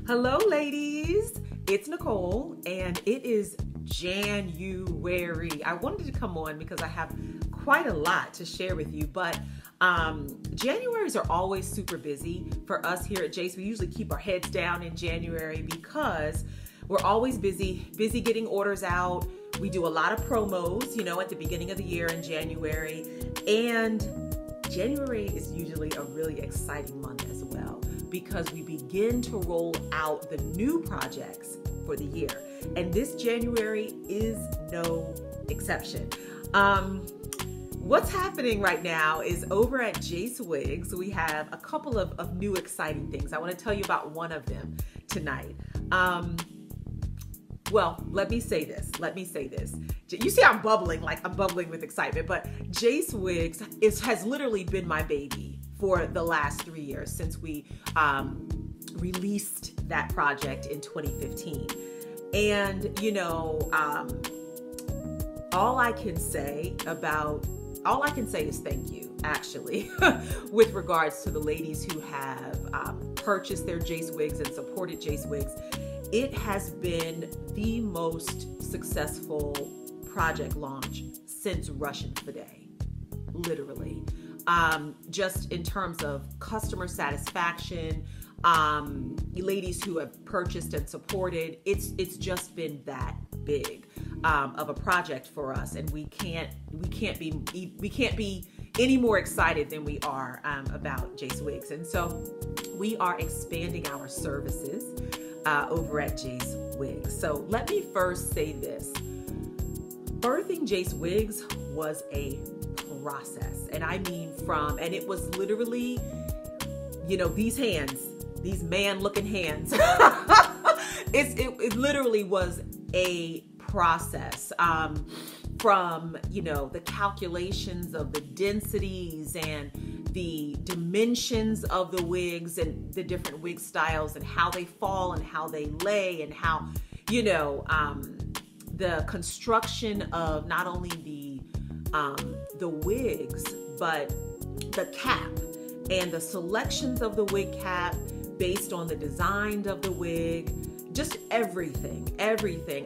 Hello, ladies. It's Nicole, and it is January. I wanted to come on because I have quite a lot to share with you, but Januaries are always super busy for us here at JACE. We usually keep our heads down in January because we're always busy getting orders out. We do a lot of promos, at the beginning of the year in January, and January is usually a really exciting month as well, because we begin to roll out the new projects for the year. And this January is no exception. What's happening right now is over at JACE WIGS, we have a couple of new exciting things. I want to tell you about one of them tonight. Well, let me say this. You see I'm bubbling with excitement, but JACE WIGS has literally been my baby for the last 3 years since we released that project in 2015. And, all I can say is thank you, actually, with regards to the ladies who have purchased their JACE WIGS and supported JACE WIGS. It has been the most successful project launch since Russian Today, literally. Just in terms of customer satisfaction, ladies who have purchased and supported, it's just been that big of a project for us, and we can't be any more excited than we are about JACE WIGS. And so we are expanding our services over at JACE WIGS. So let me first say this: birthing JACE WIGS was a process, and I mean and it was literally, these hands, these man-looking hands. It literally was a process from, the calculations of the densities and the dimensions of the wigs and the different wig styles and how they fall and how they lay and how, the construction of not only the wigs, but the cap and the selections of the wig cap based on the design of the wig, just everything.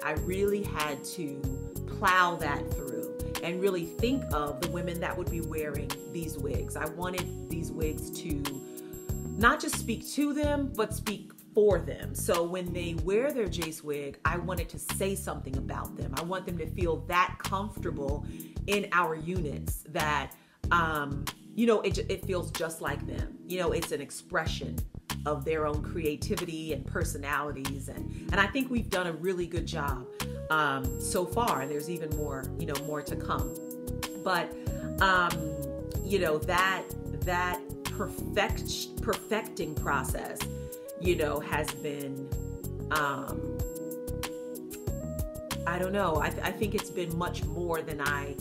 I really had to plow that through and really think of the women that would be wearing these wigs. I wanted these wigs to not just speak to them, but speak for them. So when they wear their JACE wig, I wanted to say something about them. I want them to feel that comfortable in our units that, it feels just like them. It's an expression of their own creativity and personalities. And I think we've done a really good job so far. And there's even more, more to come. But, that perfecting process, has been, I don't know. I think it's been much more than I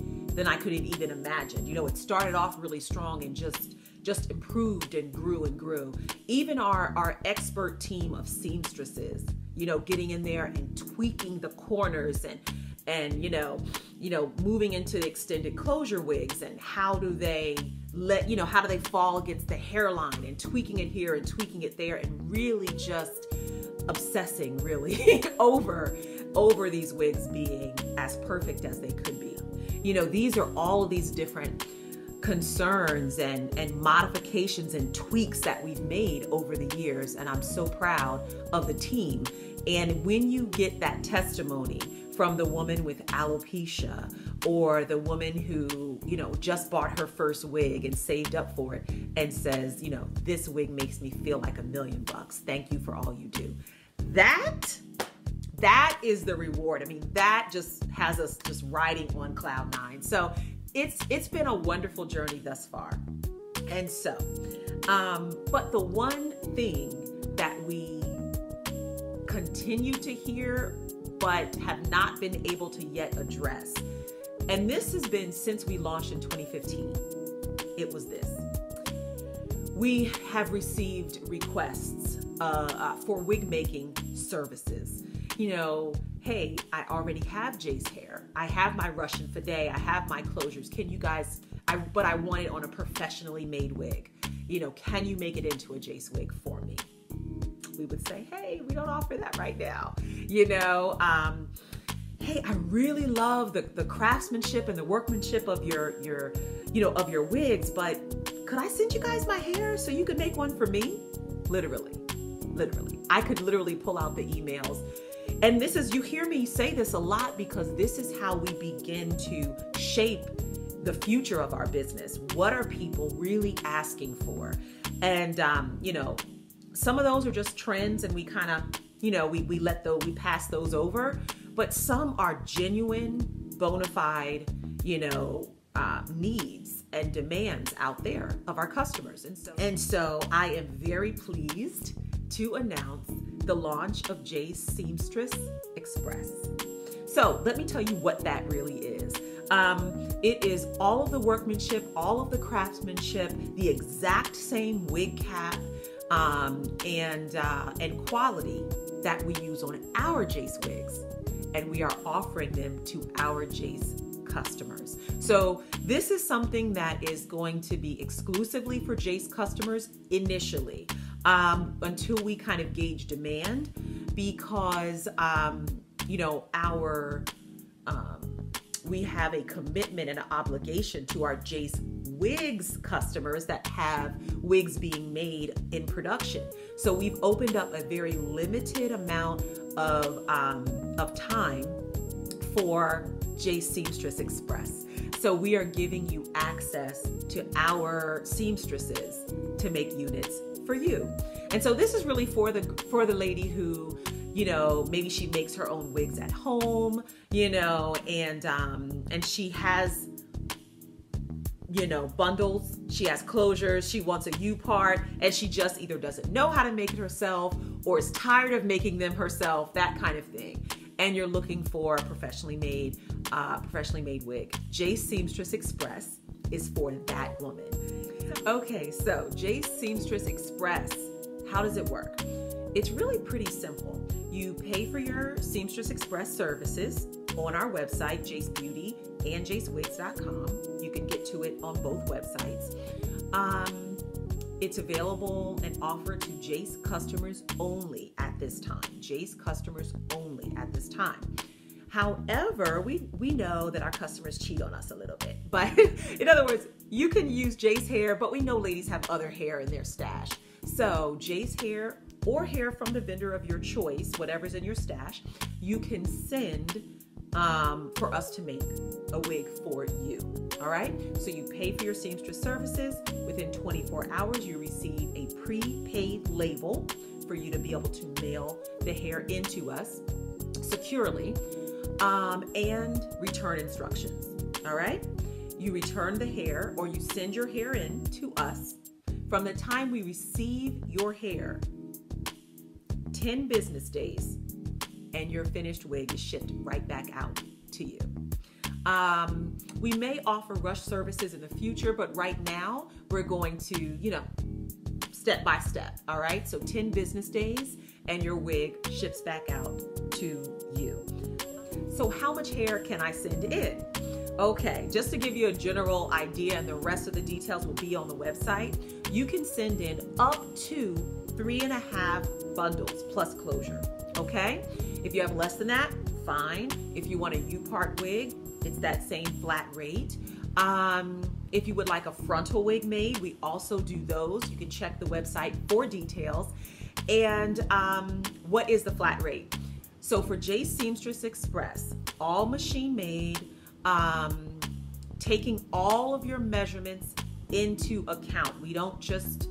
could have even imagined. It started off really strong and just improved and grew. Even our expert team of seamstresses, getting in there and tweaking the corners and moving into the extended closure wigs, and how do they fall against the hairline, and tweaking it here and tweaking it there, and really just obsessing really over these wigs being as perfect as they could be. These are all of these different concerns and modifications and tweaks that we've made over the years, and I'm so proud of the team. And when you get that testimony from the woman with alopecia, or the woman who, just bought her first wig and saved up for it and says, this wig makes me feel like $1 million. Thank you for all you do. That is the reward. I mean, that just has us just riding on cloud nine. So it's been a wonderful journey thus far. And so, but the one thing that we continue to hear but have not been able to yet address, and this has been since we launched in 2015, it was this. We have received requests for wig making services. Hey, I already have JACE hair. I have my Russian Fade. I have my closures. Can you guys, but I want it on a professionally made wig. Can you make it into a JACE wig for me? we would say, hey, we don't offer that right now. You know, hey, I really love the craftsmanship and the workmanship of your of your wigs, but could I send you guys my hair so you could make one for me? Literally. I could literally pull out the emails. And this is, you hear me say this a lot because this is how we begin to shape the future of our business. What are people really asking for? And, some of those are just trends and we kind of, we pass those over, but some are genuine, bona fide, needs and demands out there of our customers. And so I am very pleased to announce the launch of JACE Seamstress Express. So let me tell you what that really is. It is all of the workmanship, all of the craftsmanship, the exact same wig cap and quality that we use on our JACE wigs, and we are offering them to our JACE customers. So this is something that is going to be exclusively for JACE customers initially, until we kind of gauge demand, because we have a commitment and an obligation to our JACE WIGS customers that have wigs being made in production. So we've opened up a very limited amount of time for JACE Seamstress Express. So we are giving you access to our seamstresses to make units for you. And so this is really for the lady who, maybe she makes her own wigs at home, and she has, bundles, she has closures, she wants a U part, and she just either doesn't know how to make it herself or is tired of making them herself, that kind of thing. And you're looking for a professionally made wig. JACE Seamstress Express is for that woman. Okay, so JACE Seamstress Express, how does it work? It's really pretty simple. You pay for your Seamstress Express services on our website, JaceBeauty and JaceWigs.com. You can get to it on both websites. It's available and offered to JACE customers only at this time. JACE customers only at this time. However, we know that our customers cheat on us a little bit. But in other words, you can use JACE hair, but we know ladies have other hair in their stash. So JACE hair or hair from the vendor of your choice, whatever's in your stash, you can send for us to make a wig for you. All right, so you pay for your seamstress services. Within 24 hours, you receive a prepaid label for you to be able to mail the hair into us securely, and return instructions. All right, you return the hair or you send your hair in to us. From the time we receive your hair, 10 business days, and your finished wig is shipped right back out to you. We may offer rush services in the future, but right now we're going to, step by step. All right. So 10 business days and your wig ships back out to you. So how much hair can I send in? Okay. Just to give you a general idea, and the rest of the details will be on the website. You can send in up to 3.5 bundles plus closure. Okay. If you have less than that, fine. If you want a U-part wig, it's that same flat rate. If you would like a frontal wig made, we also do those. You can check the website for details. And what is the flat rate? So for JACE Seamstress Express, all machine made, taking all of your measurements into account. We don't just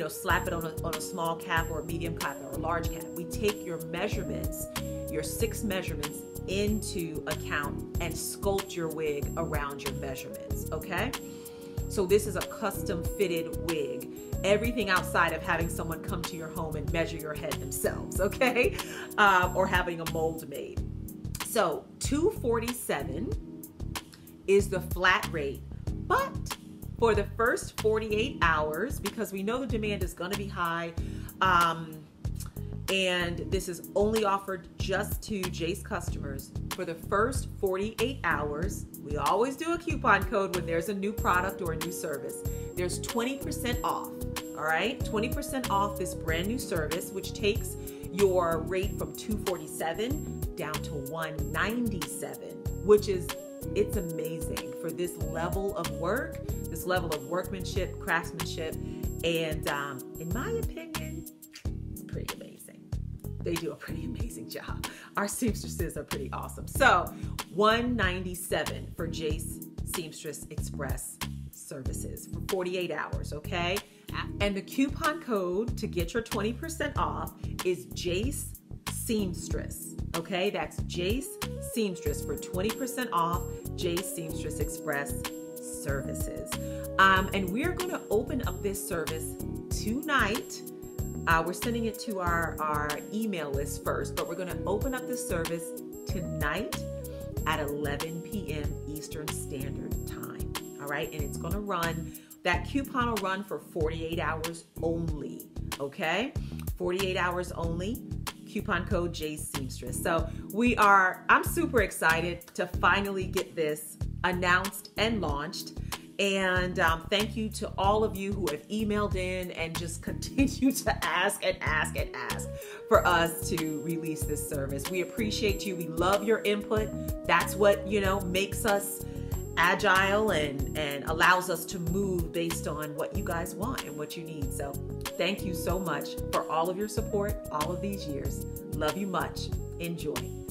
slap it on a small cap or a medium cap or a large cap. We take your measurements, your 6 measurements into account and sculpt your wig around your measurements, okay? So this is a custom fitted wig. Everything outside of having someone come to your home and measure your head themselves, okay? Or having a mold made. So $247 is the flat rate, but for the first 48 hours, because we know the demand is gonna be high, and this is only offered just to JACE customers. For the first 48 hours, we always do a coupon code when there's a new product or a new service. There's 20% off, all All right, 20% off this brand new service, which takes your rate from $247 down to $197, which is, it's amazing for this level of work, this level of workmanship, craftsmanship, and in my opinion, it's pretty amazing. They do a pretty amazing job. Our seamstresses are pretty awesome. So $197 for JACE Seamstress Express services for 48 hours, okay? And the coupon code to get your 20% off is JACE Seamstress, okay? That's JACE Seamstress for 20% off JACE Seamstress Express services. And we're gonna open up this service tonight. We're sending it to our email list first, but we're gonna open up this service tonight at 11 p.m. Eastern Standard Time, all right? And it's gonna run, that coupon will run for 48 hours only, okay? 48 hours only, coupon code JACE Seamstress. So I'm super excited to finally get this announced and launched. And thank you to all of you who have emailed in and just continue to ask and ask and ask for us to release this service. We appreciate you. We love your input. That's what, makes us agile and allows us to move based on what you guys want and what you need. So thank you so much for all of your support all of these years. Love you much. Enjoy.